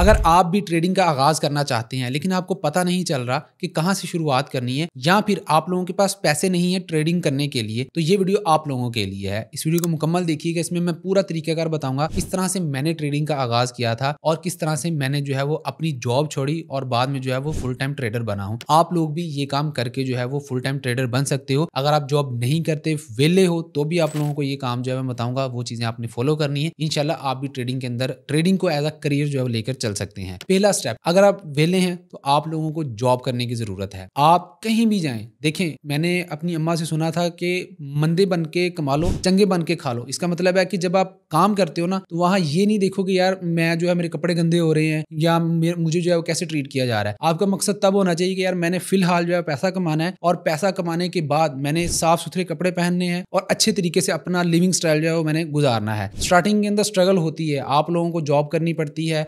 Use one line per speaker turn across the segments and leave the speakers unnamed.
अगर आप भी ट्रेडिंग का आगाज करना चाहते हैं लेकिन आपको पता नहीं चल रहा कि कहां से शुरुआत करनी है, या फिर आप लोगों के पास पैसे नहीं है ट्रेडिंग करने के लिए, तो ये वीडियो आप लोगों के लिए है। इस वीडियो को मुकम्मल देखिएगा, इसमें मैं पूरा तरीकाकार बताऊंगा किस तरह से मैंने ट्रेडिंग का आगाज किया था और किस तरह से मैंने जो है वो अपनी जॉब छोड़ी और बाद में जो है वो फुल टाइम ट्रेडर बना हूं। आप लोग भी ये काम करके जो है वो फुल टाइम ट्रेडर बन सकते हो। अगर आप जॉब नहीं करते, वेले हो, तो भी आप लोगों को ये काम जो है मैं बताऊंगा, वो चीजें आपने फॉलो करनी है। इंशाल्लाह आप भी ट्रेडिंग के अंदर ट्रेडिंग को एज अ करियर जो है लेकर चल सकते हैं। पहला स्टेप, अगर आप वेले हैं तो आप लोगों को जॉब करने की जरूरत है। आप कहीं भी जाएं, देखें, मैंने अपनी अम्मा से सुना था कि मंदे बन के कमा लो, चंगे बन के खा लो। इसका मतलब है कि जब आप काम करते हो ना, तो वहां ये नहीं देखो कि यार मैं जो है मेरे कपड़े गंदे हो रहे हैं या मुझे जो है वो कैसे ट्रीट किया जा रहा है। आपका मकसद तब होना चाहिए कि यार मैंने फिलहाल जो है पैसा कमाना है और पैसा कमाने के बाद मैंने साफ सुथरे कपड़े पहनने हैं और अच्छे तरीके से अपना लिविंग स्टाइल जो है वो मैंने गुजारना है। स्टार्टिंग के अंदर स्ट्रगल होती है, आप लोगों को जॉब करनी पड़ती है,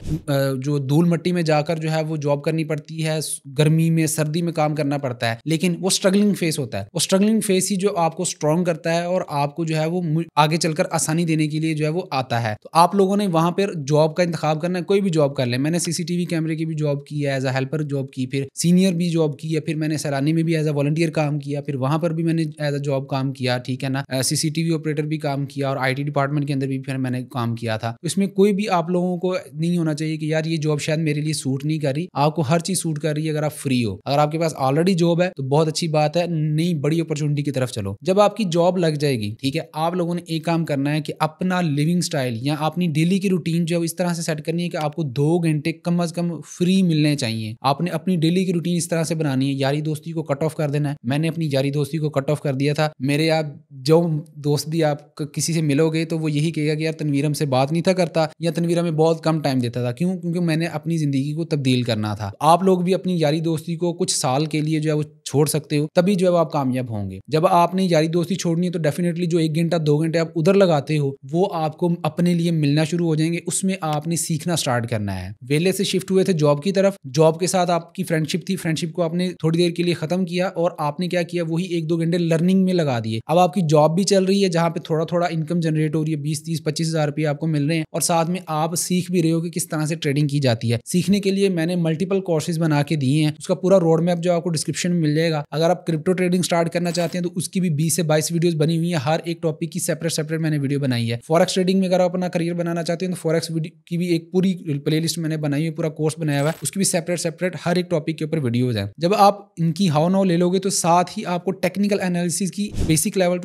जो धूल मिट्टी में जाकर जो है वो जॉब करनी पड़ती है, गर्मी में सर्दी में काम करना पड़ता है, लेकिन वो स्ट्रगलिंग फेस होता है। वो स्ट्रगलिंग फेस ही जो आपको स्ट्रॉन्ग करता है और आपको जो है वो आगे चलकर आसानी देने के लिए जो है वो आता है। तो आप लोगों ने वहां पर जॉब का इंतखाब करना है, कोई भी जॉब कर ले। मैंने सीसीटीवी कैमरे की भी जॉब की है, एज अ हेल्पर जॉब की, फिर सीनियर भी जॉब की है, फिर मैंने सैलानी में भी एज अ वॉलंटियर काम किया, फिर वहां पर भी मैंने एज अ जॉब काम किया, ठीक है ना। सीसीटीवी ऑपरेटर भी काम किया और आईटी डिपार्टमेंट के अंदर भी फिर मैंने काम किया था। इसमें कोई भी आप लोगों को नहीं होना चाहिए कि यार ये जॉब शायद मेरे लिए सूट नहीं कर रही। आपको हर चीज सूट कर रही है अगर आप फ्री हो। अगर आपके पास ऑलरेडी जॉब है तो बहुत अच्छी बात है, नई बड़ी अपॉर्चुनिटी की तरफ चलो। जब आपकी जॉब लग जाएगी, ठीक है, आप लोगों ने एक काम करना है कि अपना लिविंग स्टाइल या अपनी डेली की रूटीन जो है इस तरह से सेट करनी है कि आपको 2 घंटे कम से कम फ्री मिलने चाहिए। आपने अपनी डेली की रूटीन इस तरह से बनानी है। यारी दोस्ती को कट ऑफ कर देना है। मैंने अपनी यारी दोस्ती को कट ऑफ कर दिया था। मेरे आप जो दोस्त भी आप किसी से मिलोगे तो वो यही कहेगा कि यार तनवीर हमसे बात नहीं था करता या तनवीर हमें बहुत कम टाइम देता था। क्यों? क्योंकि मैंने अपनी जिंदगी को तब्दील करना था। आप लोग भी अपनी यारी दोस्ती को कुछ साल के लिए जो है वो छोड़ सकते हो, तभी जो है आप कामयाब होंगे। जब आपने यारी दोस्ती छोड़नी है तो डेफिनेटली जो 1 घंटा 2 घंटे आप उधर लगाते हो वो आपको अपने लिए मिलना शुरू हो जाएंगे। उसमें आपने सीखना स्टार्ट करना है। वेले से शिफ्ट हुए थे जॉब की तरफ, जॉब के साथ आपकी फ्रेंडशिप थी, फ्रेंडशिप को आपने थोड़ी देर के लिए खत्म किया और आपने क्या किया, वही 1-2 घंटे लर्निंग में लगा दिए। अब आपकी जॉब भी चल रही है जहां पे थोड़ा थोड़ा इनकम जनरेट हो रही है, 20-30-25 हज़ार रुपये आपको मिल रहे हैं और साथ में आप सीख भी रहे हो कि किस तरह से ट्रेडिंग की जाती है। सीखने के लिए मैंने मल्टीपल कोर्सेज बना के दिए हैं, उसका पूरा रोड मैप जो आपको डिस्क्रिप्शन में मिल जाएगा। अगर आप क्रिप्टो ट्रेडिंग स्टार्ट करना चाहते हैं तो उसकी भी 20 से 22 वीडियोस बनी हुई है। हर एक टॉपिक की सेपरेट मैंने वीडियो बनाई है। फॉरेक्स ट्रेडिंग में अगर आप अपना करियर बनाना चाहते हैं तो फॉरेक्स की भी एक पूरी प्लेलिस्ट मैंने बनाई है, पूरा कोर्स बनाया हुआ है, उसकी भी सेपरेट हर एक टॉपिक के ऊपर वीडियोज हैं। जब आप इनकी हाउ नाउ ले लोगे तो साथ ही आपको टेक्निकल एनालिसिस की बेसिक लेवल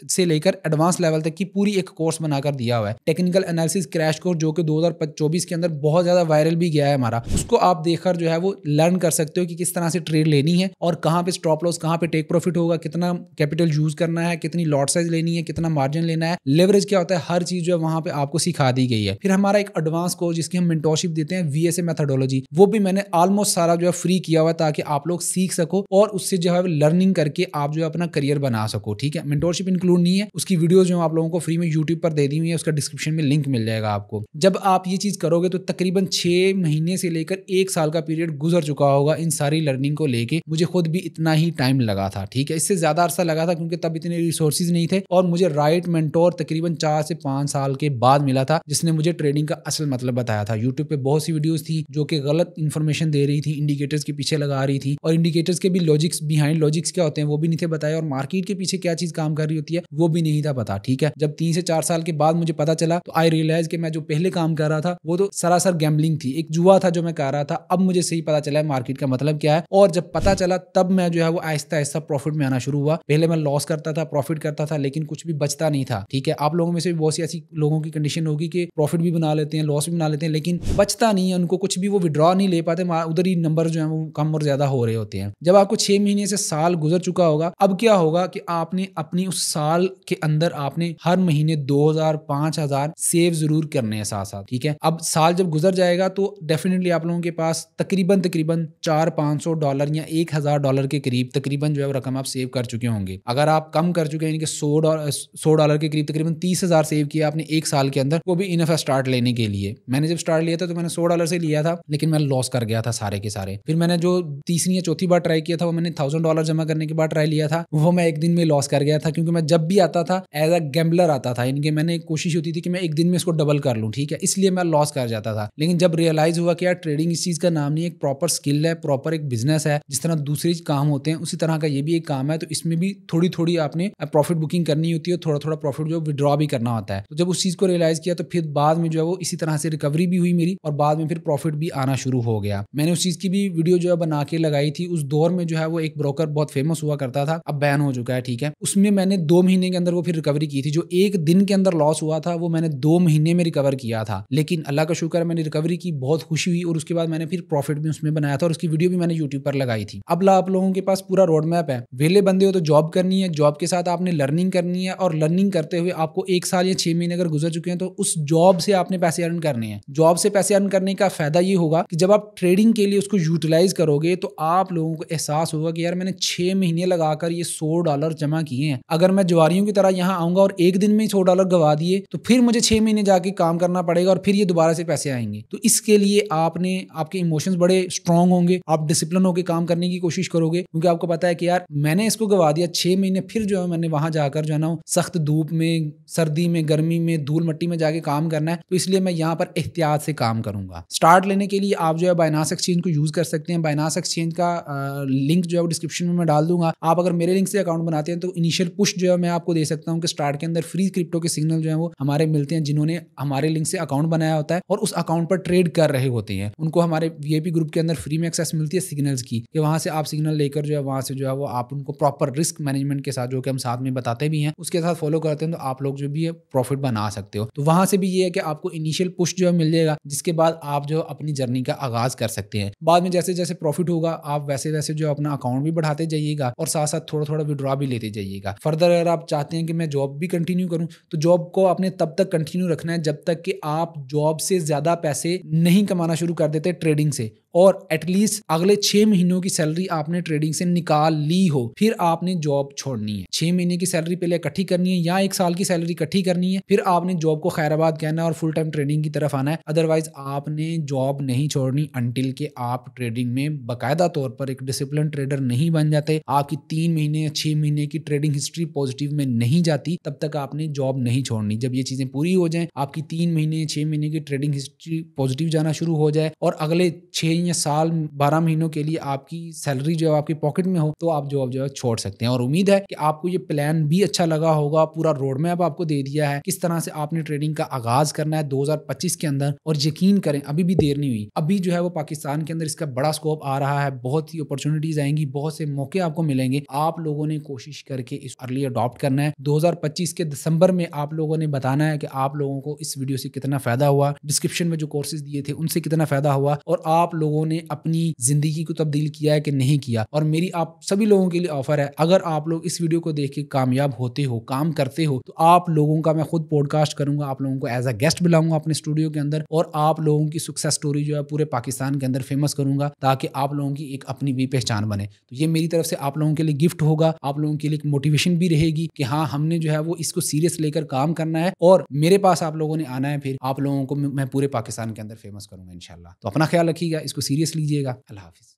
से लेकर एडवांस लेवल तक की पूरी एक कोर्स बनाकर दिया हुआ है। टेक्निकल एनालिसिस क्रैश कोर्स जो कि 2024 के अंदर बहुत ज्यादा वायरल भी गया है हमारा, उसको आप देखकर जो है वो लर्न कर सकते हो कि किस तरह से ट्रेड लेनी है और कहां पे स्टॉप लॉस, कहां पे टेक प्रॉफिट होगा, कितना कैपिटल यूज करना है, कितनी लॉट साइज लेनी है, कितना मार्जिन लेना है, लेवरेज क्या होता है, हर चीज जो है वहां पे आपको सिखा दी गई है। फिर हमारा एक एडवांस कोर्स जिसकी हम मेंटरशिप देते हैं, वीएसए मेथोडोलॉजी, वो भी मैंने ऑलमोस्ट सारा जो है फ्री किया हुआ ताकि आप लोग सीख सको और उससे जो है लर्निंग करके आप जो है अपना करियर बना सको। ठीक है, मेंटरशिप इंक्लूड नहीं है, उसकी वीडियोस जो आप लोगों को फ्री में यूट्यूब पर दे दी हुई है, उसका डिस्क्रिप्शन में लिंक मिल जाएगा आपको। जब आप ये चीज करोगे तो तकरीबन 6 महीने से लेकर 1 साल का पीरियड गुजर चुका होगा इन सारी लर्निंग को लेके। मुझे खुद भी इतना ही टाइम लगा था, ठीक है, इससे ज्यादा अरसा लगा था क्योंकि तब इतने रिसोर्सेज नहीं थे और मुझे राइट मेंटोर तकरीबन 4 से 5 साल के बाद मिला था जिसने मुझे ट्रेडिंग का असल मतलब बताया था। यूट्यूब पे बहुत सी वीडियोस थी जो कि गलत इंफॉर्मेशन दे रही थी, इंडिकेटर्स के पीछे लगा रही थी और इंडिकेटर्स के भी लॉजिक्स, बिहाइंड लॉजिक्स क्या होते हैं वो भी नहीं थे बताए और मार्केट के पीछे क्या चीज काम कर रही होती है वो भी नहीं था पता। ठीक है, जब 3 से 4 साल के बाद मुझे पता चला तो आई रियलाइज कि मैं जो पहले काम कर रहा था वो तो सरासर गैम्बलिंग थी, एक जुआ था जो मैं कर रहा था। अब मुझे सही पता चला है मार्केट का मतलब क्या है और जब पता चला तब मैं जो है वो आहिस्ता आहिस्ता प्रॉफिट में आना शुरू हुआ। पहले मैं लॉस करता था, प्रॉफिट करता था, लेकिन कुछ भी बचता नहीं था। ठीक है, आप लोगों में से भी बहुत सी ऐसी लोगों की कंडीशन होगी कि प्रॉफिट भी बना लेते हैं, लॉस भी बना लेते हैं, लेकिन बचता नहीं है, उनको कुछ भी वो विड्रॉ नहीं ले पाते, उधर ही नंबर जो है वो कम और ज्यादा हो रहे होते हैं। जब आपको 6 महीने से साल गुजर चुका होगा, अब क्या होगा कि आपने अपनी उस साल के अंदर आपने हर महीने 2000-5000 सेव जरूर करने हैं साथ साथ। ठीक है, अब साल जब गुजर जाएगा तो डेफिनेटली आप लोगों के पास तकरीबन $400-500 या $1000 $100 के करीब तकरीबन जो है रकम आप सेव कर चुके होंगे। अगर आप कम कर चुके हैं यानी कि $100 के करीब तकरीबन 30,000 सेव किया आपने 1 साल के अंदर, वो भी इनफ है स्टार्ट लेने के लिए। मैंने जब स्टार्ट लिया था तो मैंने $100 से लिया था, लेकिन मैं लॉस कर गया था सारे के सारे। फिर मैंने जो तीसरी या चौथी बार ट्राई किया था वो मैंने $1000 जमा करने के बाद ट्राई लिया था, वो मैं एक दिन में लॉस कर गया था, क्योंकि मैं जब भी आता था एज अ गैम्बलर आता था, यानी कि मैंने कोशिश होती थी कि मैं एक दिन में इसको डबल कर लूँ, ठीक है, इसलिए मैं लॉस कर जाता था। लेकिन जब रियलाइज हुआ कि यार ट्रेडिंग इस चीज का नाम नहीं है, एक प्रॉपर स्किल है, प्रॉपर एक बिजनेस है, जिस तरह दूसरे काम होते हैं उसी तरह का ये भी एक काम है, तो इसमें भी थोड़ी थोड़ी आपने प्रॉफिट बुकिंग करनी होती है, थोड़ा थोड़ा प्रॉफिट जो विड्रॉ भी करना होता है। तो जब उस चीज को रियलाइज किया तो फिर बाद में जो है वो इसी तरह से रिकवरी भी हुई मेरी, और बाद में फिर प्रॉफिट भी आना शुरू हो गया। मैंने उस चीज की भी वीडियो जो है बना के लगाई थी। उस दौर में जो है वो एक ब्रोकर बहुत फेमस हुआ करता था, अब बैन हो चुका है, ठीक है। उसमें मैंने 2 महीने के अंदर वो फिर रिकवरी की थी। जो एक दिन के अंदर लॉस हुआ था वो मैंने 2 महीने में रिकवर किया था। लेकिन अल्लाह का शुक्र है मैंने रिकवरी की, बहुत खुशी हुई, और उसके बाद मैंने फिर प्रॉफिट भी उसमें बनाया था, और उसकी वीडियो भी मैंने यूट्यूब पर लगाई थी। अब आप लोगों के पास पूरा रोड मैप है। वेले बंदे हो तो जॉब करनी है, जॉब के साथ आपने लर्निंग करनी है, और लर्निंग करते हुए आपको 1 साल या 6 महीने अगर गुजर चुके हैं तो उस जॉब से आपने पैसे अर्न करने हैं। जॉब से पैसे अर्न करने का फायदा ये होगा कि जब आप ट्रेडिंग के लिए उसको यूटिलाइज करोगे तो आप लोगों को एहसास होगा कि यार मैंने 6 महीने लगाकर ये $100 जमा किए हैं। अगर मैं जवारियों की तरह यहाँ आऊंगा और एक दिन में ही $100 गवा दिए तो फिर मुझे 6 महीने जाके काम करना पड़ेगा, और फिर ये दोबारा से पैसे आएंगे। तो इसके लिए आपके इमोशंस बड़े स्ट्रांग होंगे, आप डिसिप्लिन होकर काम करने की कोशिश करोगे, क्योंकि आपको पता है कि यार मैंने इसको गवा दिया 6 महीने, फिर जो है मैंने वहां जाकर जो है ना सख्त धूप में, सर्दी में, गर्मी में, धूल मट्टी में जाके काम करना है, तो इसलिए मैं यहाँ पर एहतियात से काम करूंगा। स्टार्ट लेने के लिए आप जो है बाइनांस एक्सचेंज को यूज कर सकते हैं। बाइनांस एक्सचेंज का लिंक जो है वो डिस्क्रिप्शन में मैं डाल दूंगा। आप अगर मेरे लिंक से अकाउंट बनाते हैं तो इनिशियल पुश जो है मैं आपको दे सकता हूँ कि स्टार्ट के अंदर फ्री क्रिप्टो के सिग्नल जो है वो हमारे मिलते हैं, जिन्होंने हमारे लिंक से अकाउंट बनाया होता है और उस अकाउंट पर ट्रेड कर रहे होते हैं। उनको हमारे वीआईपी ग्रुप के अंदर फ्री में एक्सेस मिलती है सिग्नल्स की, कि वहां से आप सिग्नल लेकर जो है वहां से जो है वो आप उनको प्रॉपर रिस्क मैनेजमेंट के साथ, जो कि हम साथ में बताते भी हैं, उसके साथ फॉलो करते हैं, तो आप लोग जो भी है प्रॉफिट बना सकते हो। तो वहां से भी ये है कि आपको इनिशियल पुश जो है मिल जाएगा, जिसके बाद आप जो अपनी जर्नी का आगाज कर सकते हैं। बाद में जैसे जैसे प्रॉफिट होगा आप वैसे वैसे जो अपना अकाउंट भी बढ़ाते जाइएगा, और साथ साथ थोड़ा थोड़ा विड्रॉ भी लेते जाइएगा। फर्दर अगर आप चाहते हैं कि मैं जॉब भी कंटिन्यू करूं, तो जॉब को आपने तब तक कंटिन्यू रखना है जब तक कि आप जॉब से ज्यादा पैसे नहीं कमाना शुरू कर देते ट्रेडिंग से, और एटलीस्ट अगले 6 महीनों की सैलरी आपने ट्रेडिंग से निकाल ली हो, फिर आपने जॉब छोड़नी है। 6 महीने की सैलरी पहले इकट्ठी करनी है, या 1 साल की सैलरी इकट्ठी करनी है, फिर आपने जॉब को खैराबाद कहना है और फुल टाइम ट्रेडिंग की तरफ आना है। अदरवाइज आपने जॉब नहीं छोड़नी अंटिल के आप ट्रेडिंग में बाकायदा तौर पर एक डिसिप्लिन ट्रेडर नहीं बन जाते। आपकी 3 महीने या 6 महीने की ट्रेडिंग हिस्ट्री पॉजिटिव में नहीं जाती, तब तक आपने जॉब नहीं छोड़नी। जब ये चीजें पूरी हो जाएं, आपकी 3 महीने 6 महीने की ट्रेडिंग हिस्ट्री पॉजिटिव जाना शुरू हो जाए, और अगले 6 या साल 12 महीनों के लिए आपकी सैलरी जो है आपकी पॉकेट में हो, तो आप जॉब जो है छोड़ सकते हैं। और उम्मीद है कि आपको ये प्लान भी अच्छा लगा होगा। पूरा रोड मैप आपको दे दिया है किस तरह से आपने ट्रेडिंग का आगाज करना है 2025 के अंदर। और यकीन करें अभी भी देर नहीं हुई, अभी जो है वो पाकिस्तान के अंदर इसका बड़ा स्कोप आ रहा है, बहुत ही अपॉर्चुनिटीज आएंगी, बहुत से मौके आपको मिलेंगे। आप लोगों ने कोशिश करके इस अर्ली अडॉप्ट करना है। 2025 के दिसंबर में आप लोगों ने बताना है कि आप लोगों को इस वीडियो से कितना फायदा हुआ, डिस्क्रिप्शन में जो कोर्सेज दिए थे उनसे कितना फायदा हुआ, और आप लोगों ने अपनी जिंदगी को तब्दील किया है कि नहीं किया। और मेरी आप सभी लोगों के लिए ऑफर है, अगर आप लोग इस वीडियो को देख के कामयाब होते हो, काम करते हो, तो आप लोगों का मैं खुद पॉडकास्ट करूंगा, आप लोगों को एज अ गेस्ट बुलाऊंगा अपने स्टूडियो के अंदर, और आप लोगों की सक्सेस स्टोरी जो है पूरे पाकिस्तान के अंदर फेमस करूंगा, ताकि आप लोगों की एक अपनी भी पहचान बने। तो ये मेरी तरफ से आप लोगों के लिए गिफ्ट होगा, आप लोगों के लिए एक मोटिवेशन भी रहेगी कि हाँ हमने जो है वो इसको सीरियस लेकर काम करना है, और मेरे पास आप लोगों ने आना है, फिर आप लोगों को मैं पूरे पाकिस्तान के अंदर फेमस करूंगा इंशाल्लाह। तो अपना ख्याल रखिएगा, इसको सीरियस लीजिएगा। अल्लाह हाफिज।